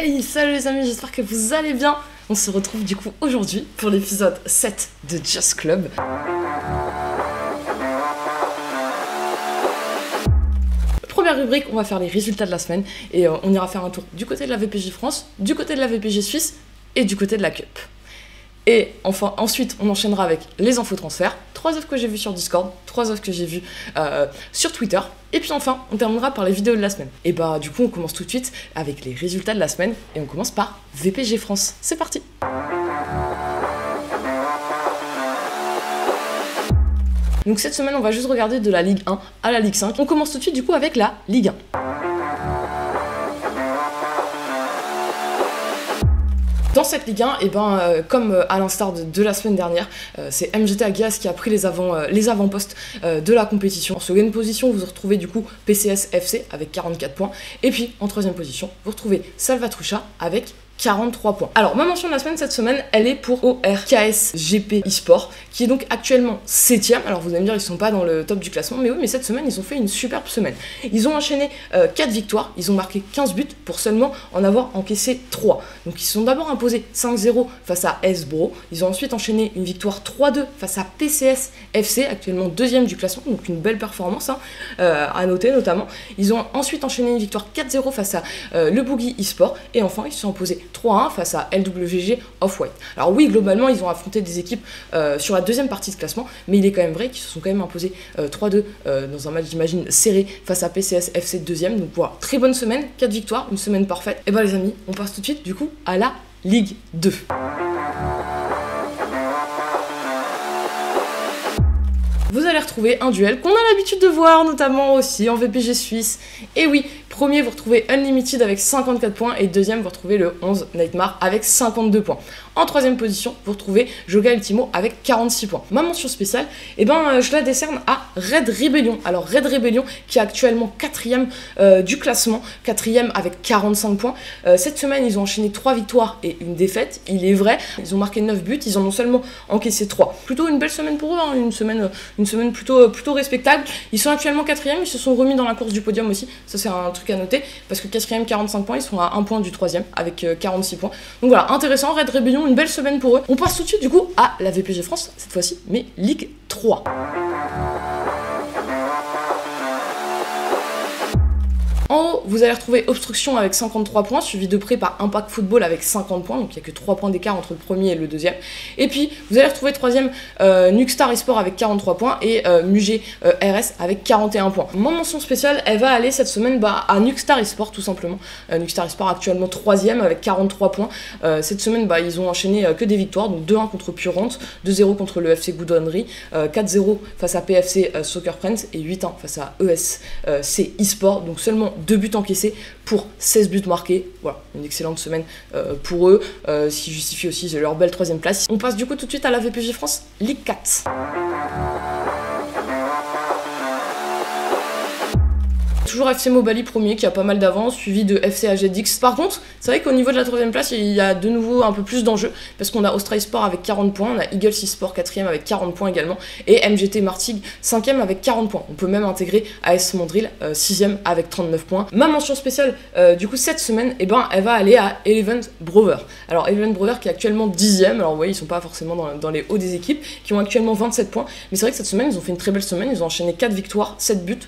Hey, salut les amis, j'espère que vous allez bien. On se retrouve du coup aujourd'hui pour l'épisode 7 de Just Club. Première rubrique, on va faire les résultats de la semaine et on ira faire un tour du côté de la VPJ France, du côté de la VPJ Suisse et du côté de la Cup. Et enfin, ensuite, on enchaînera avec les infos transferts, 3 offres que j'ai vues sur Discord, 3 offres que j'ai vues sur Twitter, et puis enfin, on terminera par les vidéos de la semaine. Et bah du coup, on commence tout de suite avec les résultats de la semaine, et on commence par VPG France. C'est parti! Donc cette semaine, on va juste regarder de la Ligue 1 à la Ligue 5. On commence tout de suite du coup avec la Ligue 1. Dans cette Ligue 1, comme à l'instar de la semaine dernière, c'est MGT Aguias qui a pris les avant-postes de la compétition. En seconde position, vous retrouvez du coup PCS FC avec 44 points. Et puis en troisième position, vous retrouvez Salvatrucha avec 43 points. Alors, ma mention de la semaine, cette semaine, elle est pour ORKS GP eSport, qui est donc actuellement 7ème. Alors, vous allez me dire, ils sont pas dans le top du classement, mais oui, mais cette semaine, ils ont fait une superbe semaine. Ils ont enchaîné 4 victoires, ils ont marqué 15 buts pour seulement en avoir encaissé 3. Donc, ils se sont d'abord imposés 5-0 face à Esbro. Ils ont ensuite enchaîné une victoire 3-2 face à PCS FC, actuellement 2ème du classement, donc une belle performance, à noter notamment. Ils ont ensuite enchaîné une victoire 4-0 face à le Boogie eSport, et enfin, ils se sont imposés 3-1 face à LWG Off-White. Alors oui, globalement, ils ont affronté des équipes sur la deuxième partie de classement, mais il est quand même vrai qu'ils se sont quand même imposés 3-2 dans un match, j'imagine, serré face à PCS FC 2ème. Donc voilà, très bonne semaine, 4 victoires, une semaine parfaite. Et bah les amis, on passe tout de suite du coup à la Ligue 2. Vous allez retrouver un duel qu'on a l'habitude de voir, notamment aussi en VPG Suisse. Et oui, premier, vous retrouvez Unlimited avec 54 points, et deuxième, vous retrouvez le 11 Nightmare avec 52 points. En troisième position, vous retrouvez Joga Ultimo avec 46 points. Ma mention spéciale, je la décerne à Red Rebellion. Alors Red Rebellion qui est actuellement 4ème du classement, 4ème avec 45 points. Cette semaine, ils ont enchaîné 3 victoires et une défaite, il est vrai. Ils ont marqué 9 buts, ils en ont seulement encaissé 3. Plutôt une belle semaine pour eux, une semaine plutôt respectable. Ils sont actuellement 4ème, ils se sont remis dans la course du podium aussi. Ça c'est un truc à noter, parce que 4ème 45 points, ils sont à 1 point du 3ème avec 46 points. Donc voilà, intéressant, Red Rebellion, une belle semaine pour eux. On passe tout de suite du coup à la VPG France, cette fois-ci, mais Ligue 3. En haut, vous allez retrouver Obstruction avec 53 points, suivi de près par Impact Football avec 50 points, donc il n'y a que 3 points d'écart entre le premier et le deuxième. Et puis, vous allez retrouver 3ème Nukstar eSport avec 43 points et Mugé RS avec 41 points. Mon mention spéciale, elle va aller cette semaine à Nukstar eSport tout simplement. Nukstar eSport actuellement 3ème avec 43 points. Cette semaine, ils ont enchaîné que des victoires, donc 2-1 contre Purant, 2-0 contre le FC Goudonnerie, 4-0 face à PFC Soccer Friends et 8-1 face à ESC eSport, donc seulement 2 buts encaissés pour 16 buts marqués. Voilà, une excellente semaine pour eux, ce qui justifie aussi leur belle 3ème place. On passe du coup tout de suite à la VPG France Ligue 4. Toujours FC Mobali premier qui a pas mal d'avance, suivi de FC AGDX. Par contre, c'est vrai qu'au niveau de la 3ème place, il y a de nouveau un peu plus d'enjeux, parce qu'on a Austral Sport avec 40 points, on a Eagles eSport 4ème avec 40 points également, et MGT Martigues 5ème avec 40 points. On peut même intégrer AS Mondril 6ème avec 39 points. Ma mention spéciale du coup cette semaine, elle va aller à Eleven Brothers. Alors Eleven Brothers qui est actuellement 10ème, alors vous voyez, ils sont pas forcément dans les hauts des équipes, qui ont actuellement 27 points, mais c'est vrai que cette semaine, ils ont fait une très belle semaine, ils ont enchaîné 4 victoires, 7 buts,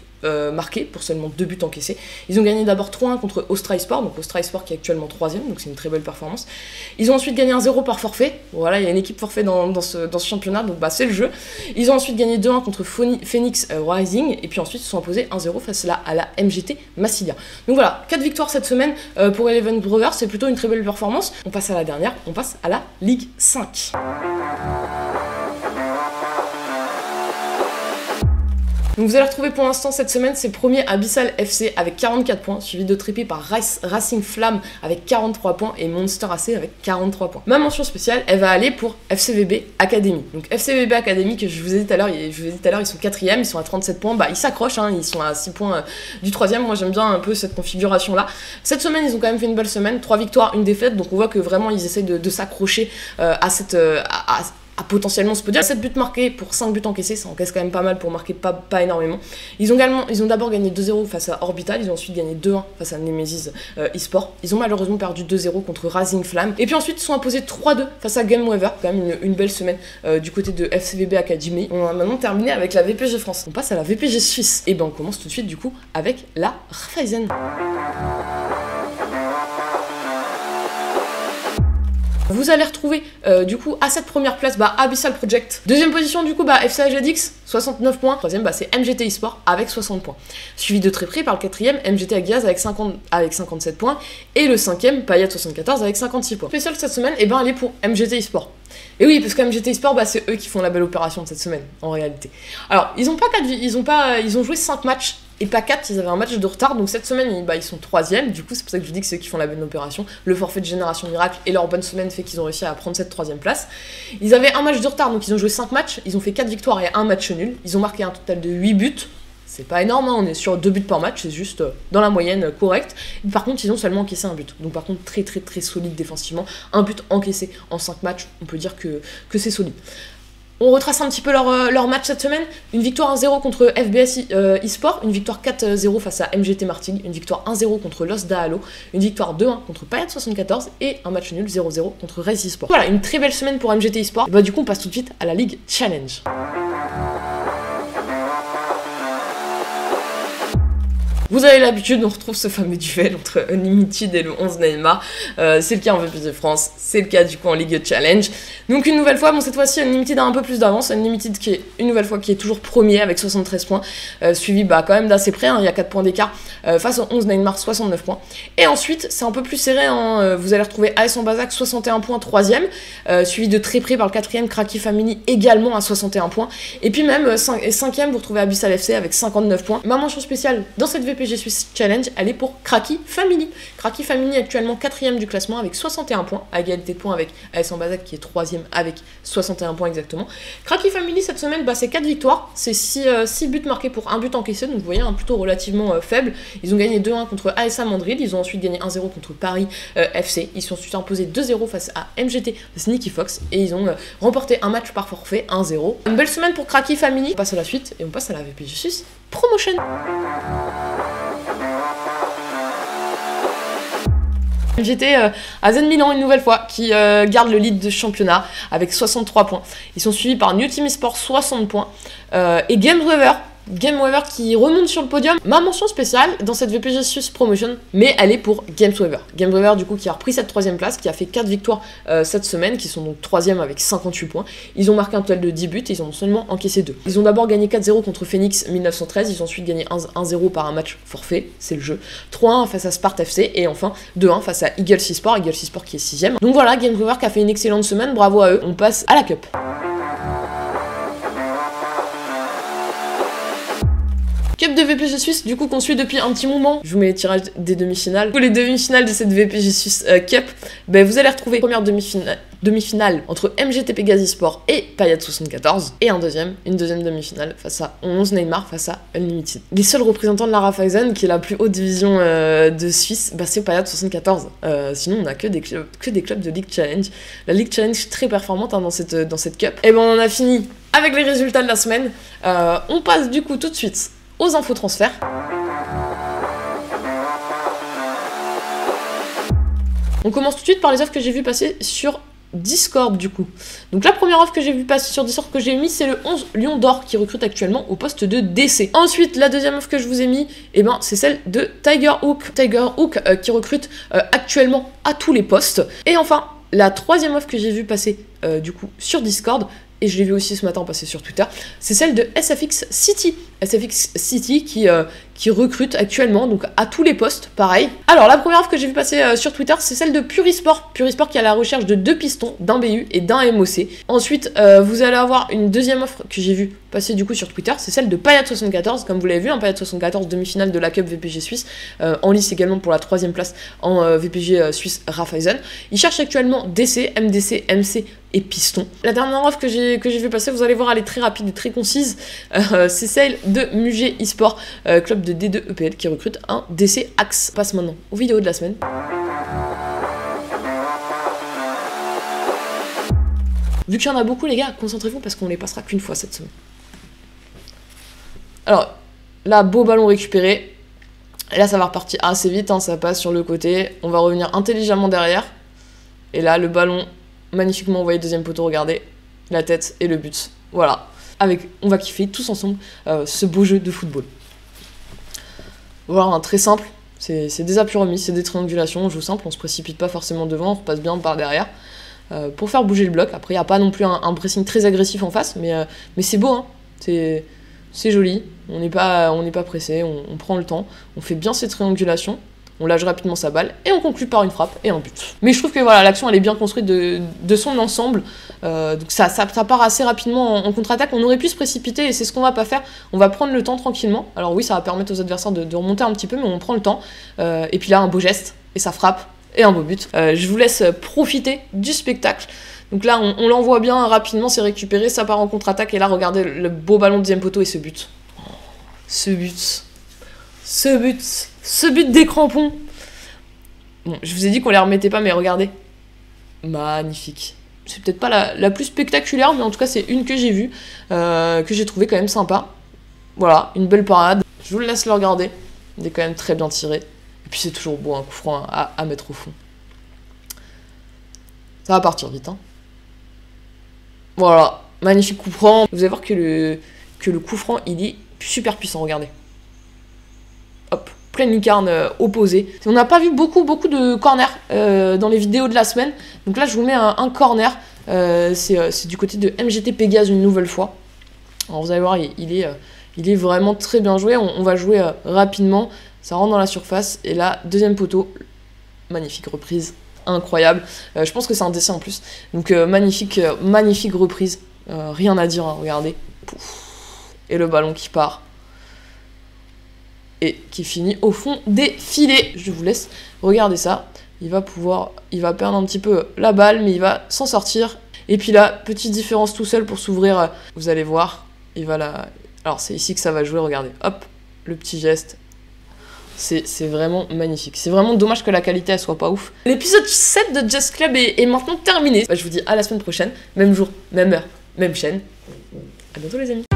marqués pour seulement 2 buts encaissés. Ils ont gagné d'abord 3-1 contre Austral Sport, donc Austral Sport qui est actuellement 3ème, donc c'est une très belle performance. Ils ont ensuite gagné 1-0 par forfait. Voilà, il y a une équipe forfait dans ce championnat, donc c'est le jeu. Ils ont ensuite gagné 2-1 contre Phoenix Rising, et puis ensuite ils se sont imposés 1-0 face à la MGT Massilia. Donc voilà, 4 victoires cette semaine pour Eleven Brothers, c'est plutôt une très belle performance. On passe à la dernière, on passe à la Ligue 5. Donc vous allez retrouver pour l'instant cette semaine, c'est premier Abyssal FC avec 44 points, suivi de triplé par Racing Flamme avec 43 points et Monster AC avec 43 points. Ma mention spéciale, elle va aller pour FCVB Academy. Donc FCVB Academy, que je vous ai dit tout à l'heure, ils sont 4ème, ils sont à 37 points, ils s'accrochent, ils sont à 6 points du 3ème. Moi j'aime bien un peu cette configuration là. Cette semaine, ils ont quand même fait une belle semaine, 3 victoires, une défaite, donc on voit que vraiment ils essayent de s'accrocher à à potentiellement se podium. 7 buts marqués pour 5 buts encaissés, ça encaisse quand même pas mal pour marquer pas énormément. Ils ont d'abord gagné 2-0 face à Orbital, ils ont ensuite gagné 2-1 face à Nemesis eSport. Ils ont malheureusement perdu 2-0 contre Rising Flame. Et puis ensuite, ils sont imposés 3-2 face à GameWaver, quand même une belle semaine du côté de FCVB Academy. On a maintenant terminé avec la VPG France. On passe à la VPG Suisse. Et ben on commence tout de suite du coup avec la Raiffeisen. Vous allez retrouver du coup à cette première place Abyssal Project. Deuxième position du coup FCAGX 69 points. Troisième c'est MGT eSport avec 60 points. Suivi de très près par le quatrième MGT Agias avec 57 points. Et le cinquième Payat 74 avec 56 points. Spécial cette semaine, et elle est pour MGT eSport. Et oui, parce que MGT eSport, c'est eux qui font la belle opération de cette semaine, en réalité. Alors, ils ont joué 5 matchs, et pas 4, ils avaient un match de retard, donc cette semaine, ils sont 3e, du coup, c'est pour ça que je vous dis que c'est eux qui font la belle opération. Le forfait de Génération Miracle et leur bonne semaine fait qu'ils ont réussi à prendre cette 3e place. Ils avaient un match de retard, donc ils ont joué 5 matchs, ils ont fait 4 victoires et un match nul. Ils ont marqué un total de 8 buts. C'est pas énorme, on est sur 2 buts par match, c'est juste dans la moyenne correcte. Par contre, ils ont seulement encaissé un but. Donc par contre, très solide défensivement. Un but encaissé en 5 matchs, on peut dire que c'est solide. On retrace un petit peu leur match cette semaine. Une victoire 1-0 contre FBS eSport, une victoire 4-0 face à MGT Martigues, une victoire 1-0 contre Los Dahalo, une victoire 2-1 contre Payat 74 et un match nul 0-0 contre Race eSport. Voilà, une très belle semaine pour MGT eSport. Et du coup, on passe tout de suite à la Ligue Challenge. Vous avez l'habitude, on retrouve ce fameux duel entre Unlimited et le 11 Neymar. C'est le cas en VPG France, c'est le cas du coup en Ligue Challenge. Donc une nouvelle fois, cette fois-ci Unlimited a un peu plus d'avance. Unlimited qui est une nouvelle fois qui est toujours premier avec 73 points, suivi quand même d'assez près, il y a 4 points d'écart face au 11 Neymar, 69 points. Et ensuite, c'est un peu plus serré, vous allez retrouver AS en Bazac 61 points, 3ème, suivi de très près par le 4ème Cracky Family également à 61 points. Et puis même 5ème, vous retrouvez Abyssal FC avec 59 points. Ma mention spéciale dans cette VPG Suisse Challenge, elle est pour Cracky Family. Cracky Family actuellement 4ème du classement avec 61 points, à égalité de points avec AS en Bazac qui est 3ème avec 61 points exactement. Cracky Family cette semaine, c'est 4 victoires, c'est 6 buts marqués pour 1 but encaissé, donc vous voyez plutôt relativement faible. Ils ont gagné 2-1 contre ASA Madrid, ils ont ensuite gagné 1-0 contre Paris FC, ils sont ensuite imposés 2-0 face à MGT Sneaky Fox et ils ont remporté un match par forfait 1-0. Une belle semaine pour Cracky Family. On passe à la suite et on passe à la VPG Suisse Promotion. J'étais à Zen Milan une nouvelle fois qui garde le lead de championnat avec 63 points. Ils sont suivis par New Team Esport 60 points et GameWaver qui remonte sur le podium. Ma mention spéciale dans cette VPG Suisse Promotion, mais elle est pour GameWaver. GameWaver du coup qui a repris cette 3ème place, qui a fait 4 victoires cette semaine, qui sont donc 3ème avec 58 points. Ils ont marqué un total de 10 buts, ils ont seulement encaissé 2. Ils ont d'abord gagné 4-0 contre Phoenix 1913, ils ont ensuite gagné 1-0 par un match forfait, c'est le jeu. 3-1 face à Spart FC et enfin 2-1 face à Eagle eSport qui est 6ème. Donc voilà, GameWaver qui a fait une excellente semaine, bravo à eux. On passe à la Cup. Cup de VPG Suisse, du coup qu'on suit depuis un petit moment. Je vous mets les tirages des demi-finales. Pour les demi-finales de cette VPG Suisse Cup, vous allez retrouver première demi-finale entre MGT Pegasus Sport et Payat 74 et une deuxième demi-finale face à 11 Neymar face à Unlimited. Les seuls représentants de la Raiffeisen, qui est la plus haute division de Suisse, c'est Payat 74. Sinon on a que des clubs de League Challenge. La League Challenge très performante dans cette Cup. Et on en a fini avec les résultats de la semaine. On passe du coup tout de suite aux infos transferts. On commence tout de suite par les offres que j'ai vu passer sur Discord du coup. Donc la première offre que j'ai vu passer sur Discord que j'ai mis, c'est le 11 Lion d'Or qui recrute actuellement au poste de DC. Ensuite, la deuxième offre que je vous ai mis, c'est celle de Tiger Hook. Tiger Hook qui recrute actuellement à tous les postes. Et enfin, la troisième offre que j'ai vu passer du coup sur Discord, et je l'ai vu aussi ce matin passer sur Twitter, c'est celle de SFX City. SFX City qui recrute actuellement, donc à tous les postes, pareil. Alors la première offre que j'ai vu passer sur Twitter, c'est celle de Purisport. Purisport qui est à la recherche de 2 pistons, d'un BU et d'un MOC. Ensuite, vous allez avoir une deuxième offre que j'ai vu passer du coup sur Twitter, c'est celle de Payat 74, comme vous l'avez vu, Payat 74 demi-finale de la Cup VPG Suisse, en lice également pour la 3ème place en VPG Suisse Raiffeisen. Il cherche actuellement DC, MDC, MC et piston. La dernière offre que j'ai vu passer, vous allez voir, elle est très rapide et très concise, c'est celle de Mugé eSport, club de D2 EPL qui recrute un DC Axe. On passe maintenant aux vidéos de la semaine. Vu qu'il y en a beaucoup les gars, concentrez-vous parce qu'on les passera qu'une fois cette semaine. Alors, là, beau ballon récupéré. Et là, ça va repartir assez vite, hein, ça passe sur le côté. On va revenir intelligemment derrière. Et là, le ballon, magnifiquement envoyé deuxième poteau, regardez. La tête et le but. Voilà. On va kiffer tous ensemble ce beau jeu de football. Voilà, hein, très simple. C'est des appuis remis, c'est des triangulations. On joue simple, on se précipite pas forcément devant, on repasse bien par derrière. Pour faire bouger le bloc. Après, il n'y a pas non plus un pressing très agressif en face, mais c'est beau, hein. C'est joli, on n'est pas pressé, on prend le temps, on fait bien ces triangulations, on lâche rapidement sa balle, et on conclut par une frappe et un but. Mais je trouve que voilà, l'action elle est bien construite de son ensemble, donc ça part assez rapidement en contre-attaque. On aurait pu se précipiter, et c'est ce qu'on va pas faire, on va prendre le temps tranquillement. Alors oui, ça va permettre aux adversaires de remonter un petit peu, mais on prend le temps, et puis là, un beau geste, et ça frappe, et un beau but. Je vous laisse profiter du spectacle. Donc là, on l'envoie bien rapidement, c'est récupéré, ça part en contre-attaque, et là, regardez le beau ballon de deuxième poteau et ce but. Ce but des crampons. Bon, je vous ai dit qu'on les remettait pas, mais regardez. Magnifique. C'est peut-être pas la plus spectaculaire, mais en tout cas, c'est une que j'ai vue, que j'ai trouvé quand même sympa. Voilà, une belle parade. Je vous laisse le regarder. Il est quand même très bien tiré. Et puis c'est toujours beau, un coup franc à mettre au fond. Ça va partir vite, hein. Voilà, magnifique coup franc. Vous allez voir que le coup franc, il est super puissant, regardez. Hop, pleine lucarne opposée. On n'a pas vu beaucoup de corners dans les vidéos de la semaine. Donc là, je vous mets un corner. C'est du côté de MGT Pégase une nouvelle fois. Alors vous allez voir, il est vraiment très bien joué. On va jouer rapidement. Ça rentre dans la surface. Et là, deuxième poteau. Magnifique reprise. Incroyable. Je pense que c'est un décès en plus. Donc magnifique reprise. Rien à dire, hein, regardez. Pouf. Et le ballon qui part. Et qui finit au fond des filets. Je vous laisse regarder ça. Il va perdre un petit peu la balle, mais il va s'en sortir. Et puis là, petite différence tout seul pour s'ouvrir. Vous allez voir, alors c'est ici que ça va jouer, regardez. Hop, le petit geste. C'est vraiment magnifique. C'est vraiment dommage que la qualité elle soit pas ouf. L'épisode 7 de Just Club est maintenant terminé. Je vous dis à la semaine prochaine. Même jour, même heure, même chaîne. À bientôt les amis.